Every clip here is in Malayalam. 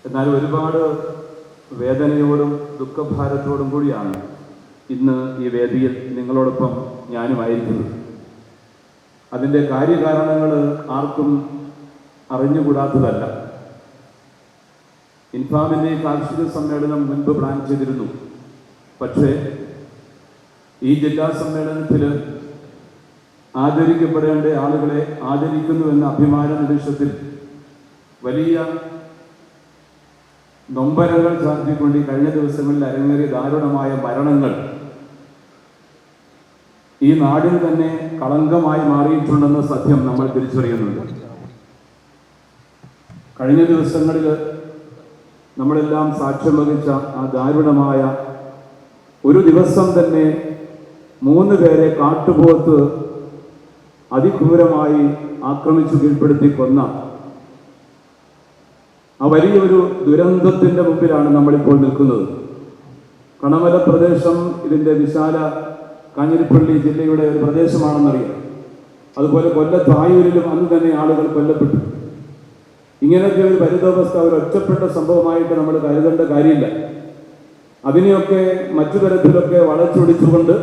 എന്നാൽ ഒരുപാട് വേദനയോടും ദുഃഖഭാരത്തോടും കൂടിയാണ് ഇന്ന് ഈ വേദിയിൽ നിങ്ങളോടൊപ്പം ഞാനുമായിരിക്കുന്നത്. അതിൻ്റെ കാര്യകാരണങ്ങൾ ആർക്കും അറിഞ്ഞുകൂടാത്തതല്ല. ഇൻഫാമിൻ്റെ കാർഷിക സമ്മേളനം മുൻപ് പ്ലാൻ ചെയ്തിരുന്നു. പക്ഷേ ഈ ജില്ലാ സമ്മേളനത്തിൽ ആദരിക്കപ്പെടേണ്ട ആളുകളെ ആദരിക്കുന്നുവെന്ന അഭിമാന നിമിഷത്തിൽ വലിയ നൊമ്പരങ്ങൾ ചാർത്തിക്കൊണ്ട് കഴിഞ്ഞ ദിവസങ്ങളിൽ അരങ്ങേറിയ ദാരുണമായ മരണങ്ങൾ ഈ നാടിന് തന്നെ കളങ്കമായി മാറിയിട്ടുണ്ടെന്ന സത്യം നമ്മൾ തിരിച്ചറിയുന്നുണ്ട്. കഴിഞ്ഞ ദിവസങ്ങളിൽ നമ്മളെല്ലാം സാക്ഷ്യം വഹിച്ച ആ ദാരുണമായ ഒരു ദിവസം തന്നെ 3 പേരെ കാട്ടുപോത്ത് അതിക്രൂരമായി ആക്രമിച്ചു കീഴ്പ്പെടുത്തി കൊന്ന ആ വലിയൊരു ദുരന്തത്തിൻ്റെ മുമ്പിലാണ് നമ്മളിപ്പോൾ നിൽക്കുന്നത്. കണമല പ്രദേശം ഇതിൻ്റെ വിശാല കാഞ്ഞിരപ്പള്ളി ജില്ലയുടെ ഒരു പ്രദേശമാണെന്നറിയാം. അതുപോലെ കൊല്ലത്തായൂരിലും അന്ന് തന്നെ ആളുകൾ കൊല്ലപ്പെട്ടു. ഇങ്ങനെയൊക്കെ ഒരു പരിതാവസ്ഥ ഒരു ഒറ്റപ്പെട്ട സംഭവമായിട്ട് നമ്മൾ കരുതേണ്ട കാര്യമില്ല. അതിനെയൊക്കെ മറ്റു തരത്തിലൊക്കെ വളച്ചൊടിച്ചുകൊണ്ട്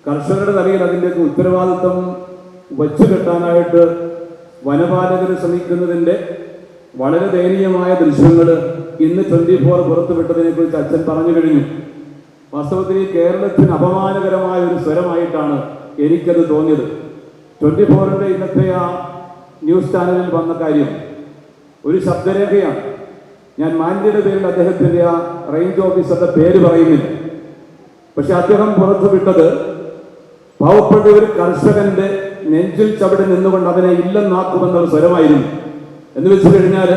കർഷകരുടെ തലയിൽ അതിൻ്റെയൊക്കെ ഉത്തരവാദിത്വം വച്ചുകെട്ടാനായിട്ട് വനപാലകർ ശ്രമിക്കുന്നതിൻ്റെ വളരെ ദയനീയമായ ദൃശ്യങ്ങൾ ഇന്ന് 24 പുറത്തുവിട്ടതിനെ കുറിച്ച് അച്ഛൻ പറഞ്ഞു കഴിഞ്ഞു. വാസ്തവത്തിൽ ഈ കേരളത്തിന് അപമാനകരമായ ഒരു സ്വരമായിട്ടാണ് എനിക്കത് തോന്നിയത്. 24ൻ്റെ ഇന്നത്തെ ആ ന്യൂസ് ചാനലിൽ വന്ന കാര്യം ഒരു ശബ്ദരേഖയാണ്. ഞാൻ മാന്യയുടെ പേരിൽ അദ്ദേഹത്തിൻ്റെ ആ റേഞ്ച് ഓഫീസറുടെ പേര് പറയുന്നില്ല. പക്ഷെ അദ്ദേഹം പുറത്തുവിട്ടത് പാവപ്പെട്ട ഒരു കർഷകന്റെ നെഞ്ചിൽ ചവിടി നിന്നുകൊണ്ട് അവനെ ഇല്ലെന്നാക്കുമെന്നുള്ള സ്വരമായിരുന്നു. എന്ന് വെച്ച് കഴിഞ്ഞാൽ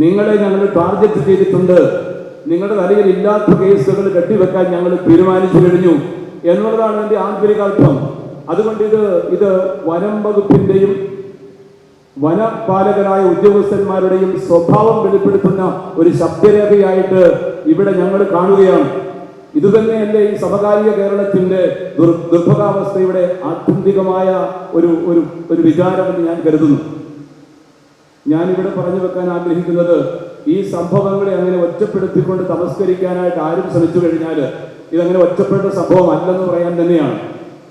നിങ്ങളെ ഞങ്ങൾ ടാർഗറ്റ് ചെയ്തിട്ടുണ്ട്, നിങ്ങളുടെ തലയിൽ ഇല്ലാത്ത കേസുകൾ കെട്ടിവെക്കാൻ ഞങ്ങൾ തീരുമാനിച്ചു കഴിഞ്ഞു എന്നുള്ളതാണ് എൻ്റെ ആന്തരികാർത്ഥം. അതുകൊണ്ട് ഇത് വനം വകുപ്പിൻ്റെയും വനപാലകരായ ഉദ്യോഗസ്ഥന്മാരുടെയും സ്വഭാവം വെളിപ്പെടുത്തുന്ന ഒരു ശബ്ദരേഖയായിട്ട് ഇവിടെ ഞങ്ങൾ കാണുകയാണ്. ഇതുതന്നെയല്ലേ ഈ സമകാലിക കേരളത്തിന്റെ ദുർഭകാവസ്ഥയുടെ ആത്യന്തികമായ ഒരു വിചാരമെന്ന് ഞാൻ കരുതുന്നു. ഞാനിവിടെ പറഞ്ഞു വെക്കാൻ ആഗ്രഹിക്കുന്നത് ഈ സംഭവങ്ങളെ അങ്ങനെ ഒറ്റപ്പെടുത്തിക്കൊണ്ട് തമസ്കരിക്കാനായിട്ട് ആരും ശ്രമിച്ചു കഴിഞ്ഞാൽ ഇതങ്ങനെ ഒറ്റപ്പെട്ട സംഭവം അല്ലെന്ന് പറയാൻ തന്നെയാണ്.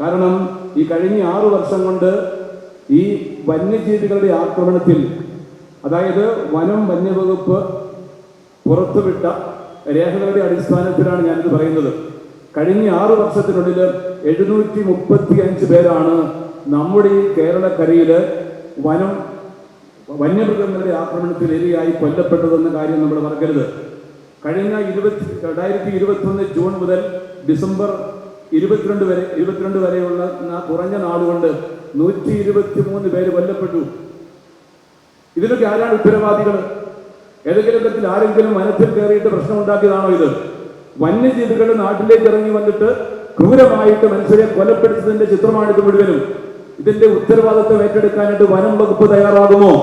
കാരണം ഈ കഴിഞ്ഞ 6 വർഷം കൊണ്ട് ഈ വന്യജീവികളുടെ ആക്രമണത്തിൽ, അതായത് വന്യവകുപ്പ് പുറത്തുവിട്ട രേഖകളുടെ അടിസ്ഥാനത്തിലാണ് ഞാനിത് പറയുന്നത്. കഴിഞ്ഞ 6 വർഷത്തിനുള്ളിൽ 735 പേരാണ് നമ്മുടെ ഈ കേരളക്കരയിൽ വന്യമൃഗങ്ങളുടെ ആക്രമണത്തിൽ ഇരയായി കൊല്ലപ്പെട്ടതെന്ന കാര്യം നമ്മൾ മറക്കരുത്. കഴിഞ്ഞ 2021 ജൂൺ മുതൽ ഡിസംബർ 22 വരെയുള്ള കുറഞ്ഞ നാളുകൊണ്ട് 123 പേര് കൊല്ലപ്പെട്ടു. ഇതിനൊക്കെ ആരാണ് ഉത്തരവാദികൾ? ഏതെങ്കിലും തരത്തിൽ ആരെങ്കിലും വനത്തിൽ കയറിയിട്ട് പ്രശ്നം ഉണ്ടാക്കിയതാണോ ഇത്? വന്യജീവികൾ നാട്ടിലേക്ക് ഇറങ്ങി വന്നിട്ട് ക്രൂരമായിട്ട് മനുഷ്യരെ കൊലപ്പെടുത്തുന്നതിന്റെ ചിത്രമാണിത് മുഴുവനും. ഇതിന്റെ ഉത്തരവാദിത്വം ഏറ്റെടുക്കാനായിട്ട് വനം വകുപ്പ് തയ്യാറാകുമോ?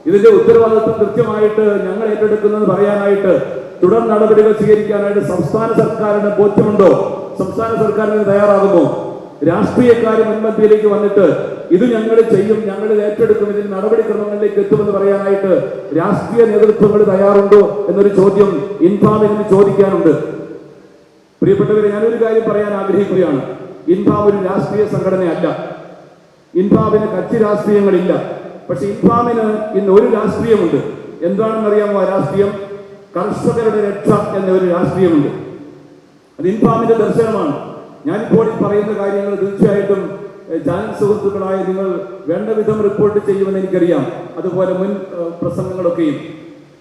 ഇതിന്റെ ഉത്തരവാദിത്വം കൃത്യമായിട്ട് ഞങ്ങൾ ഏറ്റെടുക്കുന്നത് പറയാനായിട്ട് തുടർ നടപടികൾ സ്വീകരിക്കാനായിട്ട് സംസ്ഥാന സർക്കാരിന് ബോധ്യമുണ്ടോ? സംസ്ഥാന സർക്കാരിന് തയ്യാറാകുമോ? രാഷ്ട്രീയക്കാർ മുൻപന്തിയിലേക്ക് വന്നിട്ട് ഇത് ഞങ്ങൾ ചെയ്യും, ഞങ്ങൾ ഏറ്റെടുക്കും, ഇതിൽ നടപടിക്രമങ്ങളിലേക്ക് എത്തുമെന്ന് പറയാനായിട്ട് രാഷ്ട്രീയ നേതൃത്വങ്ങൾ തയ്യാറുണ്ടോ എന്നൊരു ചോദ്യം ഇൻഫാമിന് ചോദിക്കാനുണ്ട്. പ്രിയപ്പെട്ടവരെ, ഞാനൊരു കാര്യം പറയാൻ ആഗ്രഹിക്കുകയാണ്. ഇൻഫാം ഒരു രാഷ്ട്രീയ സംഘടനയല്ല. ഇൻഫാമിന് കക്ഷി രാഷ്ട്രീയങ്ങളില്ല. പക്ഷെ ഇൻഫാമിന് ഇന്ന് ഒരു രാഷ്ട്രീയമുണ്ട്. എന്താണെന്നറിയാമോ ആ രാഷ്ട്രീയം? കർഷകരുടെ രക്ഷ എന്ന ഒരു രാഷ്ട്രീയമുണ്ട്. അത് ഇൻഫാമിന്റെ ദർശനമാണ്. ഞാനിപ്പോൾ ഈ പറയുന്ന കാര്യങ്ങൾ തീർച്ചയായിട്ടും ചാനൽ സുഹൃത്തുക്കളായ നിങ്ങൾ വേണ്ട വിധം റിപ്പോർട്ട് ചെയ്യുമെന്ന് എനിക്കറിയാം. അതുപോലെ മുൻ പ്രസംഗങ്ങളൊക്കെയും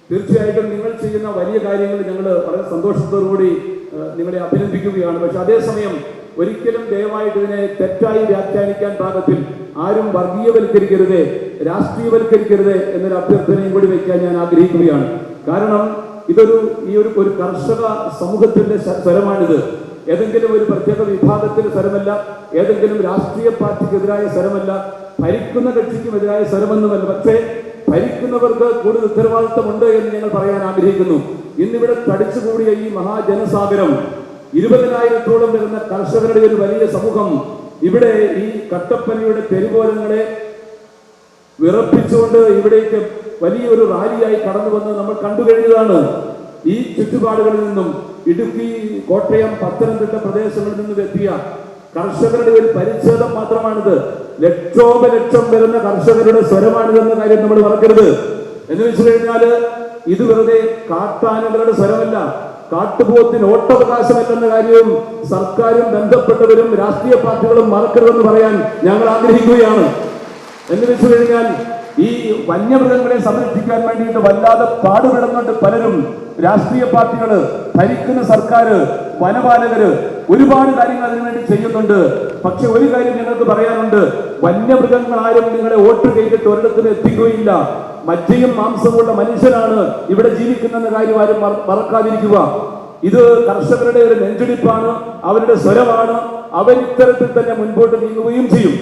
തീർച്ചയായിട്ടും നിങ്ങൾ ചെയ്യുന്ന വലിയ കാര്യങ്ങൾ ഞങ്ങൾ വളരെ സന്തോഷത്തോടുകൂടി നിങ്ങളെ അഭിനന്ദിക്കുകയാണ്. പക്ഷെ അതേസമയം ഒരിക്കലും ദയവായിട്ട് ഇതിനെ തെറ്റായി വ്യാഖ്യാനിക്കാൻ പാകത്തിൽ ആരും വർഗീയവൽക്കരിക്കരുത്, രാഷ്ട്രീയവൽക്കരിക്കരുത് എന്നൊരു അഭ്യർത്ഥനയും കൂടി വയ്ക്കാൻ ഞാൻ ആഗ്രഹിക്കുകയാണ്. കാരണം ഈ ഒരു കർഷക സമൂഹത്തിന്റെ സ്വരമാണിത്. ഏതെങ്കിലും ഒരു പ്രത്യേക വിഭാഗത്തിന്റെ സ്വരമല്ല, ഏതെങ്കിലും രാഷ്ട്രീയ പാർട്ടിക്കെതിരായ സ്വരമല്ല, ഭരിക്കുന്ന കക്ഷിക്കുമെതിരായ സ്വരമൊന്നുമല്ല. പക്ഷേ ഭരിക്കുന്നവർക്ക് കൂടുതൽ ഉത്തരവാദിത്വമുണ്ട് എന്ന് ഞങ്ങൾ പറയാൻ ആഗ്രഹിക്കുന്നു. ഇന്നിവിടെ തടിച്ചുകൂടിയ ഈ മഹാജനസാഗരം, 20,000-ഓളം വരുന്ന കർഷകരുടെ ഒരു വലിയ സമൂഹം ഇവിടെ ഈ കട്ടപ്പനയുടെ തെരുവോരങ്ങളെ വിറപ്പിച്ചുകൊണ്ട് ഇവിടേക്ക് വലിയൊരു റാലിയായി കടന്നു വന്ന് നമ്മൾ കണ്ടു കഴിഞ്ഞതാണ്. ഈ ചുറ്റുപാടുകളിൽ നിന്നും ഇടുക്കി, കോട്ടയം, പത്തനംതിട്ട പ്രദേശങ്ങളിൽ നിന്നും എത്തിയ കർഷകരുടെ ഒരു പരിച്ഛേദം മാത്രമാണിത്. ലക്ഷോപലക്ഷം വരുന്ന കർഷകരുടെ സ്വരമാണിതെന്ന കാര്യം നമ്മൾ മറക്കരുത്. എന്ന് വെച്ചു കഴിഞ്ഞാല് ഇത് വെറുതെ കാട്ടാനകളുടെ സ്വരമല്ല, കാട്ടുപോത്തിന് വോട്ടവകാശമല്ലെന്ന കാര്യവും സർക്കാരും ബന്ധപ്പെട്ടവരും രാഷ്ട്രീയ പാർട്ടികളും മറക്കരുതെന്ന് പറയാൻ ഞങ്ങൾ ആഗ്രഹിക്കുകയാണ്. എന്ന് വെച്ചു കഴിഞ്ഞാൽ ഈ വന്യമൃഗങ്ങളെ സംരക്ഷിക്കാൻ വേണ്ടിയിട്ട് വല്ലാതെ പാടുപെടുന്നുണ്ട് പലരും. രാഷ്ട്രീയ പാർട്ടികള്, ഭരിക്കുന്ന സർക്കാർ, വനപാലകര് ഒരുപാട് കാര്യങ്ങൾ അതിനുവേണ്ടി ചെയ്യുന്നുണ്ട്. പക്ഷെ ഒരു കാര്യം ഞങ്ങൾക്ക് പറയാനുണ്ട്, വന്യമൃഗങ്ങൾ ആരും നിങ്ങളെ വോട്ട് ചെയ്തിട്ട് ഒരിടത്തിന് എത്തിക്കുകയില്ല. മജ്ജയും മാംസമുള്ള മനുഷ്യനാണ് ഇവിടെ ജീവിക്കുന്ന കാര്യം ആരും മറക്കാതിരിക്കുക. ഇത് കർഷകരുടെ ഒരു നെഞ്ചിടിപ്പാണ്, അവരുടെ സ്വരമാണ്. അവരിത്തരത്തിൽ തന്നെ മുൻപോട്ട് നീങ്ങുകയും ചെയ്യും.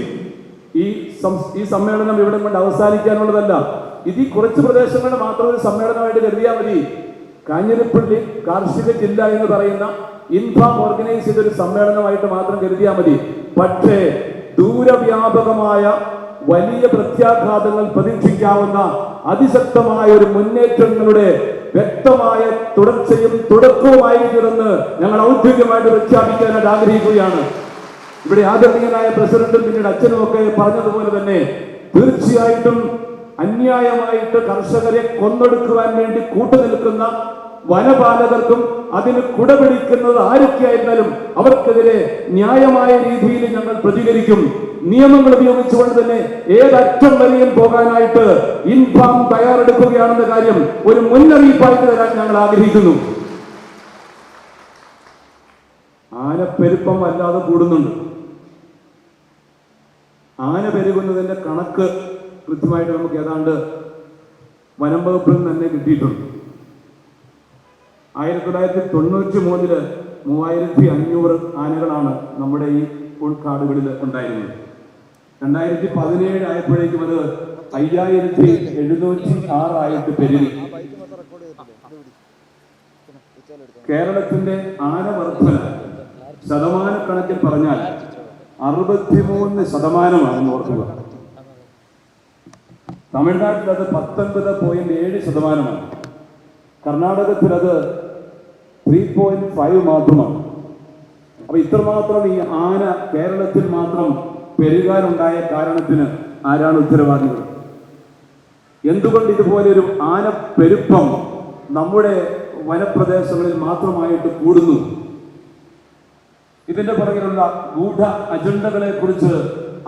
ഈ സമ്മേളനം ഇവിടെ കൊണ്ട് അവസാനിക്കാനുള്ളതല്ല. ഇത് കുറച്ച് പ്രദേശങ്ങളുടെ മാത്രം ഒരു സമ്മേളനമായിട്ട് കരുതിയാൽ മതി. കാഞ്ഞിരപ്പള്ളി കാർഷിക ജില്ല എന്ന് പറയുന്ന ഇൻഫാം ഓർഗനൈസ് ചെയ്തൊരു സമ്മേളനമായിട്ട് മാത്രം കരുതിയാൽ മതി. പക്ഷേ ദൂരവ്യാപകമായ വലിയ പ്രത്യാഘാതങ്ങൾ പ്രതീക്ഷിക്കാവുന്ന അതിശക്തമായ ഒരു മുന്നേറ്റങ്ങളുടെ വ്യക്തമായ തുടർച്ചയും തുടക്കവുമായിരിക്കുമെന്ന് ഞങ്ങൾ ഔദ്യോഗികമായിട്ട് പ്രഖ്യാപിക്കാനായിട്ട് ആഗ്രഹിക്കുകയാണ്. ഇവിടെ ആദരണീയനായ പ്രസിഡന്റും പിന്നീട് അച്ഛനും ഒക്കെ പറഞ്ഞതുപോലെ തന്നെ തീർച്ചയായിട്ടും അന്യായമായിട്ട് കർഷകരെ കൊന്നൊടുക്കുവാൻ വേണ്ടി കൂട്ടുനിൽക്കുന്ന വനപാലകർക്കും അതിന് കുടപിടിക്കുന്നത് ആരൊക്കെയായിരുന്നാലും അവർക്കെതിരെ ന്യായമായ രീതിയിൽ ഞങ്ങൾ പ്രതികരിക്കും. നിയമങ്ങൾ ഉപയോഗിച്ചുകൊണ്ട് തന്നെ ഏതറ്റം വരെയും പോകാനായിട്ട് ഇൻഫാം തയ്യാറെടുക്കുകയാണെന്ന കാര്യം ഒരു മുന്നറിയിപ്പായിട്ട് തരാൻ ഞങ്ങൾ ആഗ്രഹിക്കുന്നു. ആനപ്പെരുപ്പം വല്ലാതെ കൂടുന്നുണ്ട്. ആന പെരുകുന്നതിന്റെ കണക്ക് കൃത്യമായിട്ട് നമുക്ക് ഏതാണ്ട് വനം വകുപ്പിൽ തന്നെ കിട്ടിയിട്ടുണ്ട്. 1993 3500 ആനകളാണ് നമ്മുടെ ഈ ഉൾക്കാടുകളിൽ ഉണ്ടായിരുന്നത്. 2017 ആയപ്പോഴേക്കും അത് 5706 ആയിട്ട് പെരുകി. കേരളത്തിന്റെ ആന വർധന ശതമാനക്കണക്കിൽ പറഞ്ഞാൽ 63% ഓർക്കുക. തമിഴ്നാട്ടിൽ അത് 19.7%, കർണാടകത്തിൽ അത് 3.5 മാത്രമാണ്. അപ്പൊ ഇത്രമാത്രം ഈ ആന കേരളത്തിൽ മാത്രം പെരുകാനുണ്ടായ കാരണത്തിന് ആരാണ് ഉത്തരവാദികൾ? എന്തുകൊണ്ട് ഇതുപോലെ ഒരു ആന പെരുപ്പം നമ്മുടെ വനപ്രദേശങ്ങളിൽ മാത്രമായിട്ട് കൂടുന്നു? ഇതിന്റെ പുറകിലുള്ള ഗൂഢ അജണ്ടകളെ കുറിച്ച്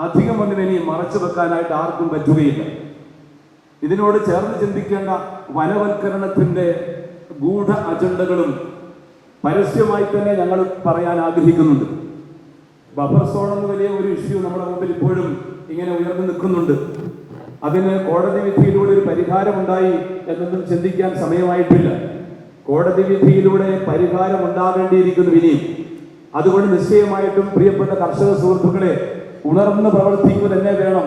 അധികമൊന്നും ഇനി മറച്ചു വെക്കാനായിട്ട് ആർക്കും പറ്റുകയില്ല. ഇതിനോട് ചേർന്ന് ചിന്തിക്കേണ്ട വനവൽക്കരണത്തിന്റെ ഗൂഢ അജണ്ടകളും പരസ്യമായി തന്നെ ഞങ്ങൾ പറയാൻ ആഗ്രഹിക്കുന്നുണ്ട്. ബഫർ സോൺ എന്ന വലിയ ഒരു ഇഷ്യൂ നമ്മുടെ മുമ്പിൽ ഇപ്പോഴും ഇങ്ങനെ ഉയർന്നു നിൽക്കുന്നുണ്ട്. അതിന് കോടതി വിധിയിലൂടെ ഒരു പരിഹാരമുണ്ടായി എന്നൊന്നും ചിന്തിക്കാൻ സമയമായിട്ടില്ല. കോടതി വിധിയിലൂടെ പരിഹാരം ഉണ്ടാകേണ്ടിയിരിക്കുന്നു ഇനിയും. അതുകൊണ്ട് നിശ്ചയമായിട്ടും പ്രിയപ്പെട്ട കർഷക സുഹൃത്തുക്കളെ, ഉണർന്ന് പ്രവർത്തിക്കുക തന്നെ വേണം.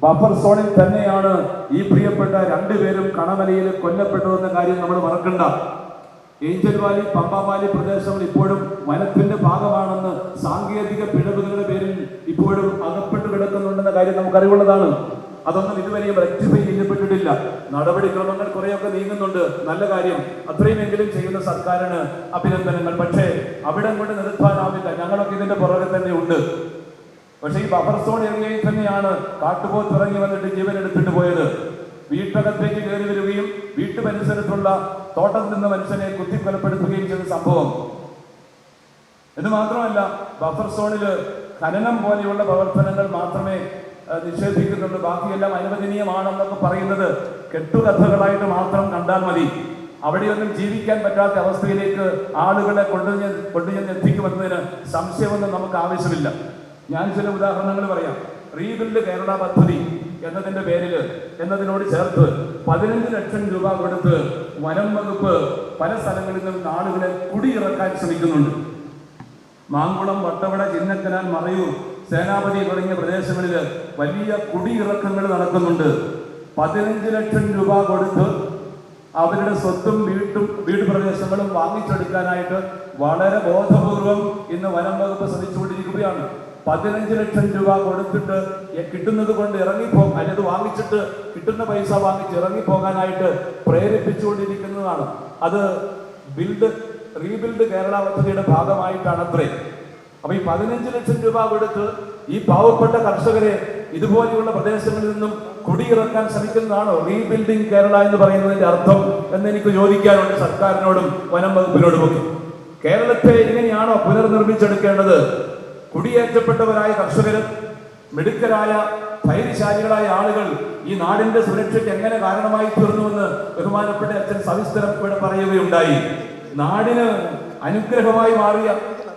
ബഫർ സോണിൽ തന്നെയാണ് ഈ പ്രിയപ്പെട്ട 2 പേരും കണമലയിൽ കൊല്ലപ്പെട്ടതെന്ന കാര്യം നമ്മൾ മറക്കണ്ട. ഏഞ്ചൽ വാലി, പമ്പ വാലി പ്രദേശങ്ങൾ ഇപ്പോഴും വനത്തിന്റെ ഭാഗമാണെന്ന് സാങ്കേതിക പിഴവുകളുടെ പേരിൽ ഇപ്പോഴും അകപ്പെട്ട് കിടക്കുന്നുണ്ടെന്ന കാര്യം നമുക്കറിവുള്ളതാണ്. അതൊന്നും ഇതുവരെയും റെക്ടിഫൈ ചെയ്യപ്പെട്ടിട്ടില്ല. നടപടിക്രമങ്ങൾ കുറെയൊക്കെ നീങ്ങുന്നുണ്ട്, നല്ല കാര്യം. അത്രയുമെങ്കിലും ചെയ്യുന്ന സർക്കാരിന് അഭിനന്ദനങ്ങൾ. പക്ഷേ അവിടെ കൊണ്ട് നിർത്താനാവില്ല, ഞങ്ങളൊക്കെ ഇതിന്റെ പുറകെ തന്നെ ഉണ്ട്. പക്ഷേ ഈ ബഫർ സോൺ ഏരിയയിൽ തന്നെയാണ് കാട്ടുപോത്ത് ഇറങ്ങി വന്നിട്ട് ജീവൻ എടുത്തിട്ട് പോയത്. വീട്ടകത്തേക്ക് കയറി വരികയും വീട്ടുപരിസരത്തുള്ള തോട്ടത്തിൽ നിന്ന് മനുഷ്യനെ കുത്തിക്കൊലപ്പെടുത്തുകയും ചെയ്ത സംഭവം. ഇത് മാത്രമല്ല, ബഫർ സോണില് ഖനനം പോലെയുള്ള പ്രവർത്തനങ്ങൾ മാത്രമേ നിഷേധിക്കുന്നുള്ളൂ, ബാക്കിയെല്ലാം അനുവദനീയമാണെന്നൊക്കെ പറയുന്നത് കെട്ടുകഥകളായിട്ട് മാത്രം കണ്ടാൽ മതി. അവിടെയൊന്നും ജീവിക്കാൻ പറ്റാത്ത അവസ്ഥയിലേക്ക് ആളുകളെ കൊണ്ടുചെന്ന് എത്തിക്കുമെന്നതിന് സംശയമൊന്നും നമുക്ക് ആവശ്യമില്ല. ഞാൻ ചില ഉദാഹരണങ്ങൾ പറയാം. റീബിൽഡ് കേരള പദ്ധതി എന്നതിനോട് ചേർത്ത് 15 ലക്ഷം രൂപ കൊടുത്ത് വനം വകുപ്പ് പല സ്ഥലങ്ങളിൽ നിന്നും ആളുകളെ കുടിയിറക്കാൻ ശ്രമിക്കുന്നുണ്ട്. മാങ്കുളം, വട്ടവട, ചിന്നക്കനാൽ, മറയൂർ, സേനാപതി തുടങ്ങിയ പ്രദേശങ്ങളിൽ വലിയ കുടിയിറക്കങ്ങൾ നടക്കുന്നുണ്ട്. 15 ലക്ഷം രൂപ കൊടുത്ത് അവരുടെ സ്വത്തും വീട് പ്രദേശങ്ങളും വാങ്ങിച്ചെടുക്കാനായിട്ട് വളരെ ബോധപൂർവം ഇന്ന് വനം വകുപ്പ് ശ്രമിച്ചുകൊണ്ടിരിക്കുകയാണ്. 15 ലക്ഷം രൂപ കൊടുത്തിട്ട് കിട്ടുന്നത് കൊണ്ട് അല്ലെങ്കിൽ വാങ്ങിച്ചിട്ട് കിട്ടുന്ന പൈസ വാങ്ങിച്ച് ഇറങ്ങിപ്പോകാനായിട്ട് പ്രേരിപ്പിച്ചുകൊണ്ടിരിക്കുന്നതാണ്. അത് റീബിൽഡ് കേരള പദ്ധതിയുടെ ഭാഗമായിട്ടാണ് അത്രേ. അപ്പൊ ഈ 15 ലക്ഷം രൂപ കൊടുത്ത് ഈ പാവപ്പെട്ട കർഷകരെ ഇതുപോലെയുള്ള പ്രദേശങ്ങളിൽ നിന്നും കുടിയിറക്കാൻ ശ്രമിക്കുന്നതാണോ റീബിൽഡിംഗ് കേരള എന്ന് പറയുന്നതിന്റെ അർത്ഥം എന്ന് എനിക്ക് ചോദിക്കാനുണ്ട് സർക്കാരിനോടും വനം വകുപ്പിനോടുമൊക്കെ. കേരളത്തെ ഇങ്ങനെയാണോ പുനർനിർമ്മിച്ചെടുക്കേണ്ടത്? കുടിയേറ്റപ്പെട്ടവരായ കർഷകർ, മിടുക്കരായ ധൈര്യശാലികളായ ആളുകൾ ഈ നാടിന്റെ സുരക്ഷയ്ക്ക് എങ്ങനെ കാരണമായി തീർന്നുവെന്ന് ബഹുമാനപ്പെട്ട അച്ഛൻ സവിസ്തരം ഇവിടെ പറയുകയുണ്ടായി. നാടിന് അനുഗ്രഹമായി മാറിയ,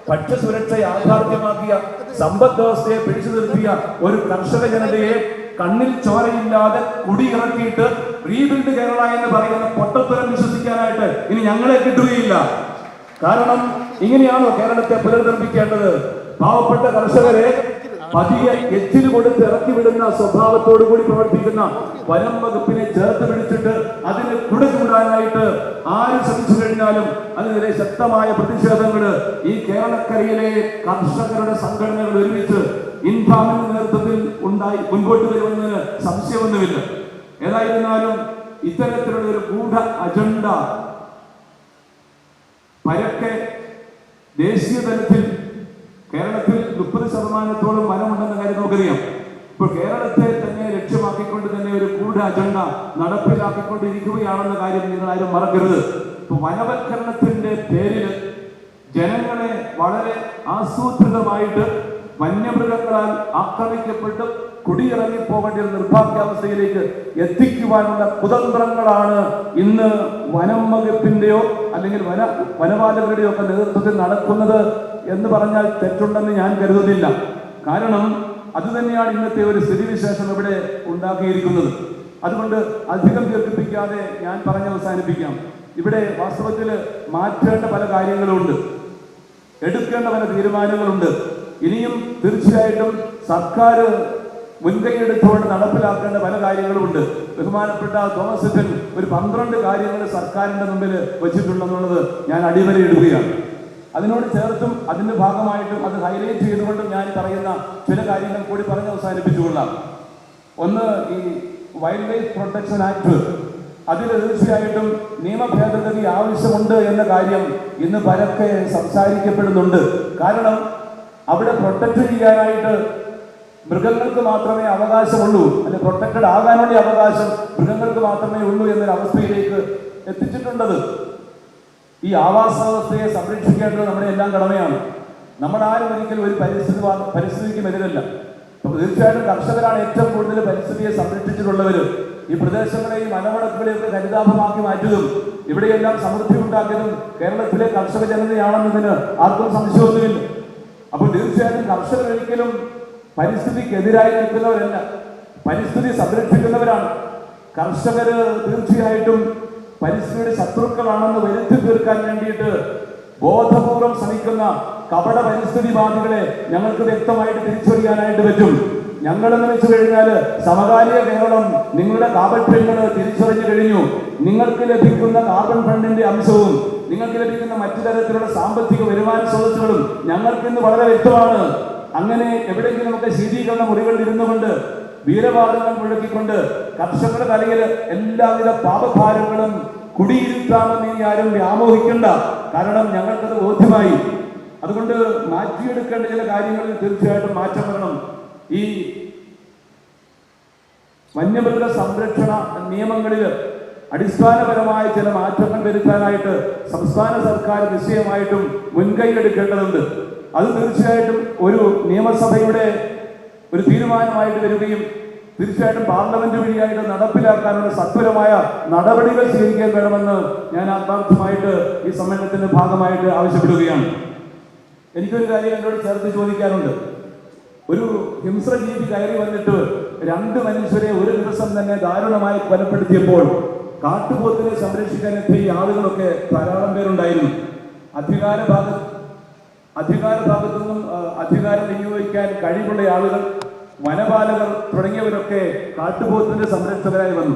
ഭക്ഷ്യസുരക്ഷ യാഥാർത്ഥ്യമാക്കിയ, സമ്പദ് വ്യവസ്ഥയെ പിടിച്ചു നിർത്തിയ ഒരു കർഷക ജനതയെ കണ്ണിൽ ചോരയില്ലാതെ കുടിയിറക്കിയിട്ട് റീബിൽഡ് കേരള എന്ന് പറയുന്ന പൊട്ടത്തരം വിശ്വസിക്കാനായിട്ട് ഇനി ഞങ്ങളെ കിട്ടുകയില്ല. കാരണം ഇങ്ങനെയാണോ കേരളത്തെ പുനർനിർമ്മിക്കേണ്ടത്? പാവപ്പെട്ട കർഷകരെ പതിയെ എച്ചില് കൊടുത്ത് ഇറക്കി വിടുന്ന സ്വഭാവത്തോടു കൂടി പ്രവർത്തിക്കുന്ന വനം വകുപ്പിനെ ചേർത്ത് പിടിച്ചിട്ട് അതിന് കുടചൂടാനായിട്ട് ആര് ശ്രമിച്ചു കഴിഞ്ഞാലും അതിനെതിരെ ശക്തമായ പ്രതിഷേധങ്ങൾ ഈ കേരളക്കരയിലെ കർഷകരുടെ സംഘടനകൾ ഒരുമിച്ച് ഇൻഫാമിന്റെ നേതൃത്വത്തിൽ മുൻപോട്ട് വരുമെന്ന് സംശയമൊന്നുമില്ല. ഏതായിരുന്നാലും ഇത്തരത്തിലുള്ള ഒരു ഗൂഢ അജണ്ട പരക്കെ ദേശീയ തലത്തിൽ കേരളത്തിൽ 30% വനമുണ്ടെന്ന കാര്യം നമുക്കറിയാം. ഇപ്പോൾ കേരളത്തെ തന്നെ ലക്ഷ്യമാക്കിക്കൊണ്ട് തന്നെ ഒരു ഗൂഢ അജണ്ട നടപ്പിലാക്കിക്കൊണ്ടിരിക്കുകയാണെന്ന കാര്യം നിങ്ങൾ ആരും മറക്കരുത്. ഇപ്പൊ വനവൽക്കരണത്തിന്റെ പേരിൽ ജനങ്ങളെ വളരെ ആസൂത്രിതമായിട്ട് വന്യമൃഗങ്ങളാൽ ആക്രമിക്കപ്പെട്ട് കുടിയിറങ്ങി പോകേണ്ട ഒരു നിർഭാഗ്യാവസ്ഥയിലേക്ക് എത്തിക്കുവാനുള്ള കുതന്ത്രങ്ങളാണ് ഇന്ന് വനം വകുപ്പിന്റെയോ അല്ലെങ്കിൽ വനപാലകരുടെയോ ഒക്കെ നേതൃത്വത്തിൽ നടക്കുന്നത് എന്ന് പറഞ്ഞാൽ തെറ്റുണ്ടെന്ന് ഞാൻ കരുതുന്നില്ല. കാരണം അത് തന്നെയാണ് ഇന്നത്തെ ഒരു സ്ഥിതിവിശേഷം ഇവിടെ ഉണ്ടാക്കിയിരിക്കുന്നത്. അതുകൊണ്ട് അധികം ദീർഘിപ്പിക്കാതെ ഞാൻ പറഞ്ഞ് അവസാനിപ്പിക്കാം. ഇവിടെ വാസ്തവത്തിൽ മാറ്റേണ്ട പല കാര്യങ്ങളുമുണ്ട്, എടുക്കേണ്ട പല തീരുമാനങ്ങളുണ്ട്. ഇനിയും തീർച്ചയായിട്ടും സർക്കാർ മുൻകൈയെടുത്തുകൊണ്ട് നടപ്പിലാക്കേണ്ട പല കാര്യങ്ങളുമുണ്ട്. ബഹുമാനപ്പെട്ട തോമസ് ഐസക് ഒരു 12 കാര്യങ്ങൾ സർക്കാരിന്റെ മുമ്പിൽ വെച്ചിട്ടുണ്ടെന്നുള്ളത് ഞാൻ അടിവരയിടുകയാണ്. അതിനോട് ചേർത്തും അതിന്റെ ഭാഗമായിട്ടും അത് ഹൈലൈറ്റ് ചെയ്തുകൊണ്ടും ഞാൻ പറയുന്ന ചില കാര്യങ്ങൾ കൂടി പറഞ്ഞ് അവസാനിപ്പിച്ചുകൊള്ളാം. ഒന്ന്, ഈ വൈൽഡ് ലൈഫ് പ്രൊട്ടക്ഷൻ ആക്ട്, അതിൽ തീർച്ചയായിട്ടും നിയമ ഭേദഗതി ആവശ്യമുണ്ട് എന്ന കാര്യം ഇന്ന് പരക്കെ സംസാരിക്കപ്പെടുന്നുണ്ട്. കാരണം അവിടെ പ്രൊട്ടക്ട് ചെയ്യാനായിട്ട് മൃഗങ്ങൾക്ക് മാത്രമേ അവകാശമുള്ളൂ, അല്ലെ പ്രൊട്ടക്റ്റഡ് ആകാനുള്ള അവകാശം മൃഗങ്ങൾക്ക് മാത്രമേ ഉള്ളൂ എന്നൊരു അവസ്ഥയിലേക്ക് എത്തിച്ചിട്ടുണ്ടത്. ഈ ആവാസ വ്യവസ്ഥയെ സംരക്ഷിക്കേണ്ടത് നമ്മുടെ എല്ലാം കടമയാണ്. നമ്മളാരും ഒരിക്കലും ഒരു പരിസ്ഥിതിക്കും എതിരല്ല. തീർച്ചയായിട്ടും കർഷകരാണ് ഏറ്റവും കൂടുതൽ പരിസ്ഥിതിയെ സംരക്ഷിച്ചിട്ടുള്ളവർ. ഈ പ്രദേശങ്ങളെയും വനവളക്കുകളെയൊക്കെ ഹരിതാഭമാക്കി മാറ്റിയതും ഇവിടെയെല്ലാം സമൃദ്ധി ഉണ്ടാക്കിയതും കേരളത്തിലെ കർഷക ജനതയാണെന്നതിന് ആർക്കും സംശയമൊന്നുമില്ല. അപ്പോൾ തീർച്ചയായിട്ടും കർഷകർ ഒരിക്കലും പരിസ്ഥിതിക്കെതിരായി നിൽക്കുന്നവരല്ല, പരിസ്ഥിതി സംരക്ഷിക്കുന്നവരാണ്. കർഷകര് തീർച്ചയായിട്ടും പരിസ്ഥിതിയുടെ ശത്രുക്കളാണെന്ന് വരുത്തി തീർക്കാൻ വേണ്ടിയിട്ട് ബോധപൂർവം ശ്രമിക്കുന്ന കപട പരിസ്ഥിതിവാദികളെ ഞങ്ങൾക്ക് വ്യക്തമായിട്ട് തിരിച്ചറിയാനായിട്ട് പറ്റും. ഞങ്ങളെന്ന് വെച്ചു കഴിഞ്ഞാൽ സമകാലിക കേരളം നിങ്ങളുടെ കാപട്യങ്ങൾ തിരിച്ചറിഞ്ഞു കഴിഞ്ഞു. നിങ്ങൾക്ക് ലഭിക്കുന്ന കാർബൺ ഫണ്ടിന്റെ അംശവും നിങ്ങൾക്ക് ലഭിക്കുന്ന മറ്റു തരത്തിലുള്ള സാമ്പത്തിക വരുമാന സ്രോതസ്സുകളും ഞങ്ങൾക്കിന്ന് വളരെ വ്യക്തമാണ്. അങ്ങനെ എവിടെയെങ്കിലും ഒക്കെ ശീതീകരണ മുറികളിൽ ഇരുന്നുകൊണ്ട് വീരവാദങ്ങൾ മുഴക്കിക്കൊണ്ട് കർഷകരുടെ തലയിൽ എല്ലാവിധ പാപഭാരങ്ങളും കുടിയിരുത്താമെന്ന് ഇനി ആരും വ്യാമോഹിക്കണ്ട. കാരണം ഞങ്ങൾക്കത് ബോധ്യമായി. അതുകൊണ്ട് മാറ്റിയെടുക്കേണ്ട ചില കാര്യങ്ങളിൽ തീർച്ചയായിട്ടും മാറ്റം വരണം. ഈ വന്യമൃഗ സംരക്ഷണ നിയമങ്ങളിൽ അടിസ്ഥാനപരമായ ചില മാറ്റങ്ങൾ വരുത്താനായിട്ട് സംസ്ഥാന സർക്കാർ നിശ്ചയമായിട്ടും മുൻകൈ എടുക്കേണ്ടതുണ്ട്. അത് തീർച്ചയായിട്ടും ഒരു നിയമസഭയുടെ ഒരു തീരുമാനമായിട്ട് വരികയും തീർച്ചയായിട്ടും പാർലമെന്റ് വഴിയായിട്ട് നടപ്പിലാക്കാനുള്ള സത്വരമായ നടപടികൾ സ്വീകരിക്കാൻ വേണമെന്ന് ഞാൻ ആത്മാർത്ഥമായിട്ട് ഈ സമ്മേളനത്തിന്റെ ഭാഗമായിട്ട് ആവശ്യപ്പെടുകയാണ്. എനിക്കൊരു കാര്യം എന്നോട് ചേർത്ത് ചോദിക്കാനുണ്ട്. ഒരു ഹിംസ്രജീവി കയറി വന്നിട്ട് 2 മനുഷ്യരെ ഒരു ദിവസം തന്നെ ദാരുണമായി കൊലപ്പെടുത്തിയപ്പോൾ കാട്ടുപോത്തിനെ സംരക്ഷിക്കാൻ എത്തിയ ആളുകളൊക്കെ ധാരാളം പേരുണ്ടായിരുന്നു. അധികാര ഭാഗത്തു നിന്നും അധികാരം വിനിയോഗിക്കാൻ കഴിവുള്ള ആളുകൾ, വനപാലകർ തുടങ്ങിയവരൊക്കെ കാട്ടുപോത്തിന്റെ സംരക്ഷകരായി വന്നു.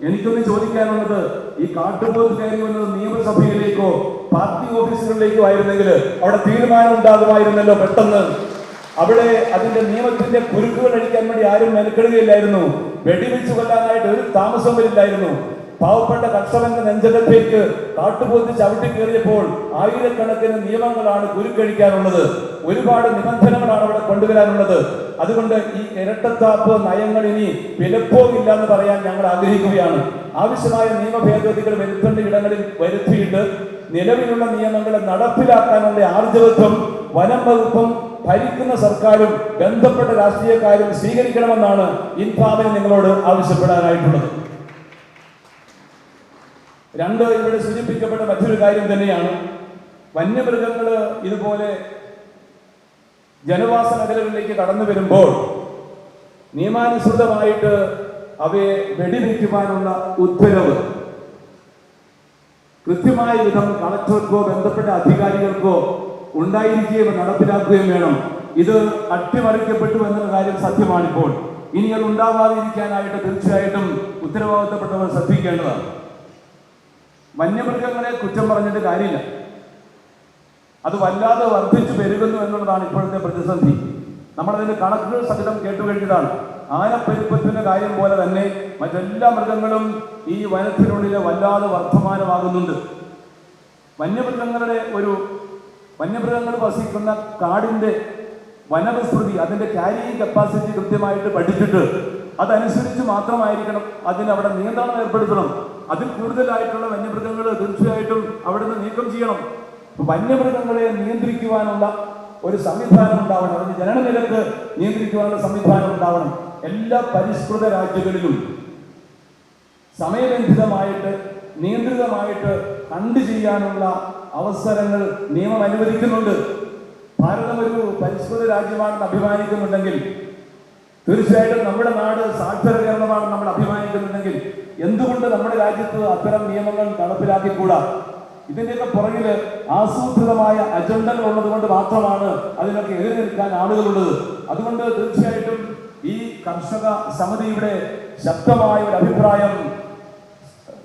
എനിക്കൊന്ന് ചോദിക്കാനുള്ളത്, ഈ കാട്ടുപോത്ത് കയറി വന്നത് നിയമസഭയിലേക്കോ പാർട്ടി ഓഫീസുകളിലേക്കോ ആയിരുന്നെങ്കിൽ അവിടെ തീരുമാനം ഉണ്ടാകുമായിരുന്നല്ലോ പെട്ടെന്ന്. അവിടെ അതിന്റെ നിയമത്തിന്റെ കുരുക്കുകൾ അഴിക്കാൻ വേണ്ടി ആരും മെനക്കെടുകയില്ലായിരുന്നു. വെടിവെച്ച് കൊല്ലാനായിട്ട് ഒരു താമസം വരില്ലായിരുന്നു. പാവപ്പെട്ട കർഷകന്റെ നെഞ്ചകത്തേക്ക് കാട്ടുപോത്ത് ചവിട്ടി കയറിയപ്പോൾ ആയിരക്കണക്കിന് നിയമങ്ങളാണ് കുരുക്കഴിക്കാനുള്ളത്. ഒരുപാട് നിബന്ധനകളാണ് അവിടെ കൊണ്ടുവരാനുള്ളത്. അതുകൊണ്ട് ഈ ഇരട്ടത്താപ്പ് നയങ്ങൾ ഇനി വിലപ്പോകില്ല എന്ന് പറയാൻ ഞങ്ങൾ ആഗ്രഹിക്കുകയാണ്. ആവശ്യമായ നിയമ ഭേദഗതികൾ വരുത്തേണ്ട ഇടങ്ങളിൽ വരുത്തിയിട്ട് നിലവിലുള്ള നിയമങ്ങളെ നടപ്പിലാക്കാനുള്ള ആർജവത്വം വനം വകുപ്പും ഭരിക്കുന്ന സർക്കാരും ബന്ധപ്പെട്ട രാഷ്ട്രീയക്കാരും സ്വീകരിക്കണമെന്നാണ് ഇൻഫാമിന് നിങ്ങളോട് ആവശ്യപ്പെടാനായിട്ടുള്ളത്. രണ്ട്, ഇവിടെ സൂചിപ്പിക്കപ്പെട്ട മറ്റൊരു കാര്യം തന്നെയാണ്, വന്യമൃഗങ്ങൾ ഇതുപോലെ ജനവാസ മേഖലകളിലേക്ക് കടന്നു വരുമ്പോൾ നിയമാനുസൃതമായിട്ട് അവയെ വെടിവെക്കുവാനുള്ള ഉത്തരവ് കൃത്യമായ വിധം കളക്ടർക്കോ ബന്ധപ്പെട്ട അധികാരികൾക്കോ ഉണ്ടായിരിക്കുകയും നടപ്പിലാക്കുകയും വേണം. ഇത് അട്ടിമറിക്കപ്പെട്ടു എന്നുള്ള കാര്യം സത്യമാണിപ്പോൾ. ഇനി അത് ഉണ്ടാവാതിരിക്കാനായിട്ട് തീർച്ചയായിട്ടും ഉത്തരവാദിത്തപ്പെട്ടവർ ശ്രദ്ധിക്കേണ്ടതാണ്. വന്യമൃഗങ്ങളെ കുറ്റം പറഞ്ഞിട്ട് കാര്യമില്ല, അത് വല്ലാതെ വർദ്ധിച്ചു പെരുകുന്നു എന്നുള്ളതാണ് ഇപ്പോഴത്തെ പ്രതിസന്ധി. നമ്മളതിന്റെ കണക്കുകൾ സഹിതം കേട്ടുകഴിഞ്ഞതാണ്. ആനപ്പെരുപ്പത്തിന്റെ കാര്യം പോലെ തന്നെ മറ്റെല്ലാ മൃഗങ്ങളും ഈ വനത്തിനുള്ളിൽ വല്ലാതെ വർദ്ധമാനമാകുന്നുണ്ട്. വന്യമൃഗങ്ങൾ വസിക്കുന്ന കാടിന്റെ വനവിസ്തൃതി, അതിന്റെ ക്യാരിയിങ് കപ്പാസിറ്റി കൃത്യമായിട്ട് പഠിച്ചിട്ട് അതനുസരിച്ച് മാത്രമായിരിക്കണം അതിനവിടെ നിയന്ത്രണം ഏർപ്പെടുത്തണം. അതിൽ കൂടുതലായിട്ടുള്ള വന്യമൃഗങ്ങൾ തീർച്ചയായിട്ടും അവിടെ നിന്ന് നീക്കം ചെയ്യണം. വന്യമൃഗങ്ങളെ നിയന്ത്രിക്കുവാനുള്ള ഒരു സംവിധാനം ഉണ്ടാവണം. അതിന് ജനനനിരക്ക് നിയന്ത്രിക്കുവാനുള്ള സംവിധാനം ഉണ്ടാവണം. എല്ലാ പരിഷ്കൃത രാജ്യങ്ങളിലും സമയബന്ധിതമായിട്ട് നിയന്ത്രിതമായിട്ട് കണ്ടു ചെയ്യാനുള്ള അവസരങ്ങൾ നിയമം അനുവദിക്കുന്നുണ്ട്. ഭാരതം ഒരു പരിഷ്കൃത രാജ്യമാണെന്ന് അഭിമാനിക്കുന്നുണ്ടെങ്കിൽ, തീർച്ചയായിട്ടും നമ്മുടെ നാട് സാക്ഷര കേരളമാണെന്ന് നമ്മൾ അഭിമാനിക്കുന്നുണ്ടെങ്കിൽ എന്തുകൊണ്ട് നമ്മുടെ രാജ്യത്ത് അത്തരം നിയമങ്ങൾ നടപ്പിലാക്കിക്കൂടാ? ഇതിന്റെയൊക്കെ പുറകില് ആസൂത്രിതമായ അജണ്ടകൾ ഉള്ളത് കൊണ്ട് മാത്രമാണ് അതിനൊക്കെ എതിരെ നിൽക്കാൻ ആളുകളുള്ളത്. അതുകൊണ്ട് തീർച്ചയായിട്ടും ഈ കർഷക സമിതിയുടെ ശക്തമായ ഒരു അഭിപ്രായം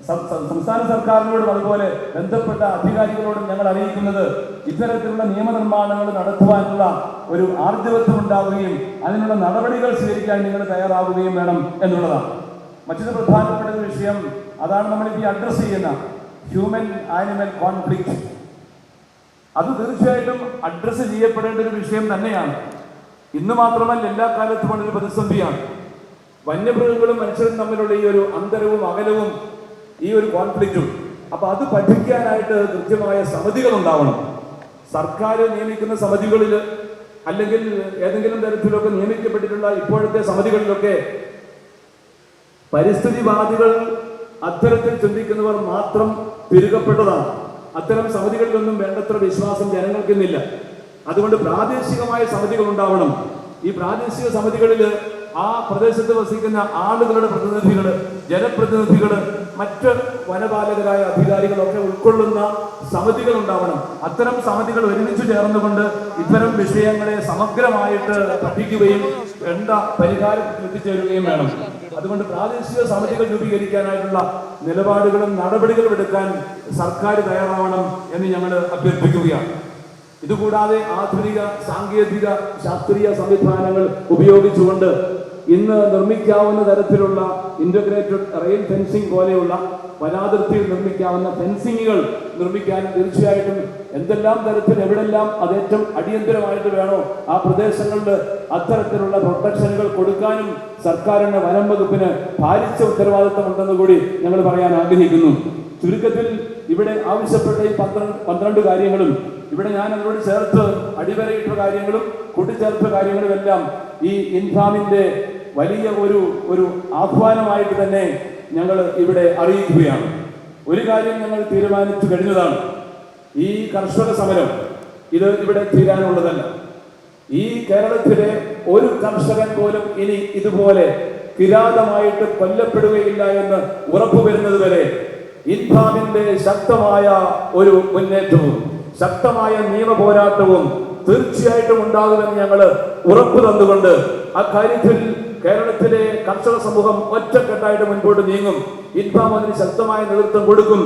സംസ്ഥാന സർക്കാരിനോടും അതുപോലെ ബന്ധപ്പെട്ട അധികാരികളോടും ഞങ്ങൾ അറിയിക്കുന്നത്, ഇത്തരത്തിലുള്ള നിയമനിർമ്മാണങ്ങൾ നടത്തുവാനുള്ള ഒരു ആർജവത്വം ഉണ്ടാവുകയും അതിനുള്ള നടപടികൾ സ്വീകരിക്കാൻ നിങ്ങൾ തയ്യാറാവുകയും വേണം എന്നുള്ളതാണ്. മറ്റൊരു പ്രധാനപ്പെട്ട ഒരു വിഷയം, അതാണ് നമ്മളിപ്പോൾ അഡ്രസ് ചെയ്യുന്ന ഹ്യൂമൻ ആനിമൽ കോൺഫ്ലിക്റ്റ്. അത് തീർച്ചയായിട്ടും അഡ്രസ് ചെയ്യപ്പെടേണ്ട ഒരു വിഷയം തന്നെയാണ്. ഇന്ന് മാത്രമല്ല, എല്ലാ കാലത്തും ഒരു പ്രതിസന്ധിയാണ്. വന്യമൃഗങ്ങളും മനുഷ്യരും തമ്മിലുള്ള ഈ ഒരു അന്തരവും അകലവും ഈ ഒരു കോൺഫ്ലിക്റ്റും. അപ്പൊ അത് പഠിക്കാനായിട്ട് കൃത്യമായ സമിതികൾ ഉണ്ടാവണം. സർക്കാർ നിയമിക്കുന്ന സമിതികളിൽ അല്ലെങ്കിൽ ഏതെങ്കിലും തരത്തിലൊക്കെ നിയമിക്കപ്പെട്ടിട്ടുള്ള ഇപ്പോഴത്തെ സമിതികളിലൊക്കെ പരിസ്ഥിതിവാദികൾ അത്തരത്തിൽ ചിന്തിക്കുന്നവർ മാത്രം തിരുകപ്പെട്ടതാണ്. അത്തരം സമിതികളിലൊന്നും വേണ്ടത്ര വിശ്വാസം ജനങ്ങൾക്കിന്നില്ല. അതുകൊണ്ട് പ്രാദേശികമായ സമിതികൾ ഉണ്ടാവണം. ഈ പ്രാദേശിക സമിതികളിൽ ആ പ്രദേശത്ത് വസിക്കുന്ന ആളുകളുടെ പ്രതിനിധികൾ, ജനപ്രതിനിധികൾ, മറ്റ് വനപാലകരായ അധികാരികളൊക്കെ ഉൾക്കൊള്ളുന്ന സമിതികൾ ഉണ്ടാവണം. അത്തരം സമിതികൾ ഒരുമിച്ച് ചേർന്നുകൊണ്ട് ഇത്തരം വിഷയങ്ങളെ സമഗ്രമായിട്ട് പഠിക്കുകയും വേണ്ട പരിഹാരത്തിൽ എത്തിച്ചേരുകയും വേണം. അതുകൊണ്ട് പ്രാദേശിക സമിതികൾ രൂപീകരിക്കാനായിട്ടുള്ള നിലപാടുകളും നടപടികളും എടുക്കാൻ സർക്കാർ തയ്യാറാവണം എന്ന് ഞങ്ങൾ അഭ്യർത്ഥിക്കുകയാണ്. ഇതുകൂടാതെ ആധുനിക സാങ്കേതിക ശാസ്ത്രീയ സംവിധാനങ്ങൾ ഉപയോഗിച്ചുകൊണ്ട് ഇന്ന് നിർമ്മിക്കാവുന്ന തരത്തിലുള്ള ഇന്റഗ്രേറ്റഡ് റെയിൽ ഫെൻസിംഗ് പോലെയുള്ള വനാതിർത്തിയിൽ നിർമ്മിക്കാവുന്ന ഫെൻസിങ്ങുകൾ നിർമ്മിക്കാനും തീർച്ചയായിട്ടും എന്തെല്ലാം തരത്തിൽ എവിടെല്ലാം അത് ഏറ്റവും അടിയന്തരമായിട്ട് വേണോ ആ പ്രദേശങ്ങളിൽ അത്തരത്തിലുള്ള പ്രൊട്ടക്ഷനുകൾ കൊടുക്കാനും സർക്കാരിന്റെ വനം വകുപ്പിന് പാലിച്ച ഉത്തരവാദിത്തമുണ്ടെന്ന് കൂടി ഞങ്ങൾ പറയാൻ ആഗ്രഹിക്കുന്നു. ചുരുക്കത്തിൽ ഇവിടെ ആവശ്യപ്പെട്ട ഈ 12 കാര്യങ്ങളും ഇവിടെ ഞാൻ അതിനോട് ചേർത്ത് അടിവരയിട്ട കാര്യങ്ങളും കൂട്ടിച്ചേർത്ത കാര്യങ്ങളും എല്ലാം ഈ ഇൻഫാമിന്റെ വലിയ ഒരു ആഹ്വാനമായിട്ട് തന്നെ ഞങ്ങൾ ഇവിടെ അറിയിക്കുകയാണ്. ഒരു കാര്യം ഞങ്ങൾ തീരുമാനിച്ചു കഴിഞ്ഞതാണ്, ഈ കർഷക സമരം ഇത് ഇവിടെ തീരാനുള്ളതല്ല. ഈ കേരളത്തിലെ ഒരു കർഷകൻ പോലും ഇനി ഇതുപോലെ കിരാതമായിട്ട് കൊല്ലപ്പെടുകയില്ല എന്ന് ഉറപ്പുവരുന്നത് വരെ ഇൻഫാമിന്റെ ശക്തമായ ഒരു മുന്നേറ്റവും ശക്തമായ നിയമ പോരാട്ടവും തീർച്ചയായിട്ടും ഉണ്ടാകുമെന്ന് ഞങ്ങൾ ഉറപ്പു തന്നുകൊണ്ട് അക്കാര്യത്തിൽ കേരളത്തിലെ കർഷക സമൂഹം ഒറ്റക്കെട്ടായിട്ട് മുൻപോട്ട് നീങ്ങും. ഇൻഫാം അതിന് ശക്തമായ നേതൃത്വം കൊടുക്കും.